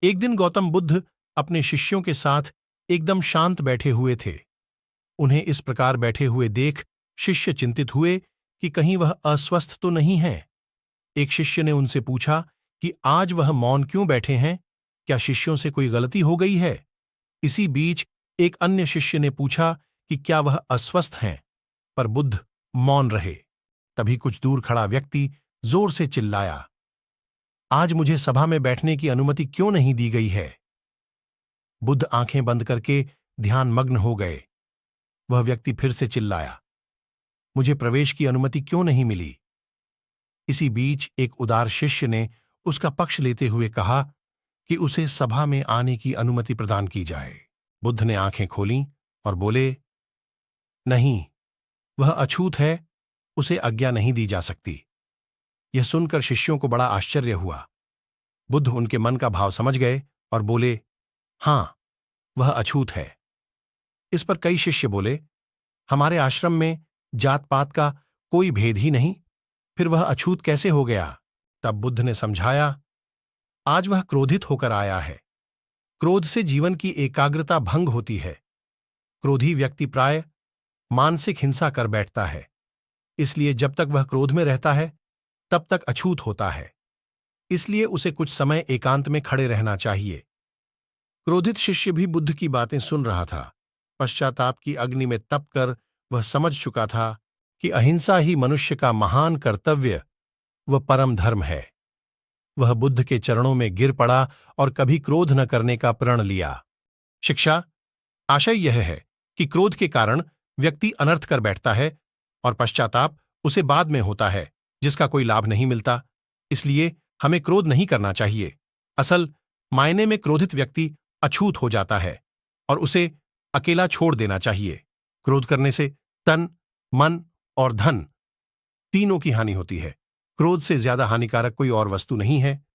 एक दिन गौतम बुद्ध अपने शिष्यों के साथ एकदम शांत बैठे हुए थे। उन्हें इस प्रकार बैठे हुए देख शिष्य चिंतित हुए कि कहीं वह अस्वस्थ तो नहीं है। एक शिष्य ने उनसे पूछा कि आज वह मौन क्यों बैठे हैं, क्या शिष्यों से कोई गलती हो गई है? इसी बीच एक अन्य शिष्य ने पूछा कि क्या वह अस्वस्थ हैं, पर बुद्ध मौन रहे। तभी कुछ दूर खड़ा व्यक्ति जोर से चिल्लाया, आज मुझे सभा में बैठने की अनुमति क्यों नहीं दी गई है? बुद्ध आंखें बंद करके ध्यान मग्न हो गए। वह व्यक्ति फिर से चिल्लाया, मुझे प्रवेश की अनुमति क्यों नहीं मिली? इसी बीच एक उदार शिष्य ने उसका पक्ष लेते हुए कहा कि उसे सभा में आने की अनुमति प्रदान की जाए। बुद्ध ने आंखें खोलीं और बोले, नहीं, वह अछूत है, उसे आज्ञा नहीं दी जा सकती। यह सुनकर शिष्यों को बड़ा आश्चर्य हुआ। बुद्ध उनके मन का भाव समझ गए और बोले, हां, वह अछूत है। इस पर कई शिष्य बोले, हमारे आश्रम में जात पात का कोई भेद ही नहीं, फिर वह अछूत कैसे हो गया? तब बुद्ध ने समझाया, आज वह क्रोधित होकर आया है। क्रोध से जीवन की एकाग्रता भंग होती है। क्रोधी व्यक्ति प्राय मानसिक हिंसा कर बैठता है। इसलिए जब तक वह क्रोध में रहता है तब तक अछूत होता है। इसलिए उसे कुछ समय एकांत में खड़े रहना चाहिए। क्रोधित शिष्य भी बुद्ध की बातें सुन रहा था। पश्चाताप की अग्नि में तपकर वह समझ चुका था कि अहिंसा ही मनुष्य का महान कर्तव्य व परम धर्म है। वह बुद्ध के चरणों में गिर पड़ा और कभी क्रोध न करने का प्रण लिया। शिक्षा, आशय यह है कि क्रोध के कारण व्यक्ति अनर्थ कर बैठता है और पश्चाताप उसे बाद में होता है, जिसका कोई लाभ नहीं मिलता। इसलिए हमें क्रोध नहीं करना चाहिए। असल मायने में क्रोधित व्यक्ति अछूत हो जाता है और उसे अकेला छोड़ देना चाहिए। क्रोध करने से तन, मन और धन तीनों की हानि होती है। क्रोध से ज्यादा हानिकारक कोई और वस्तु नहीं है।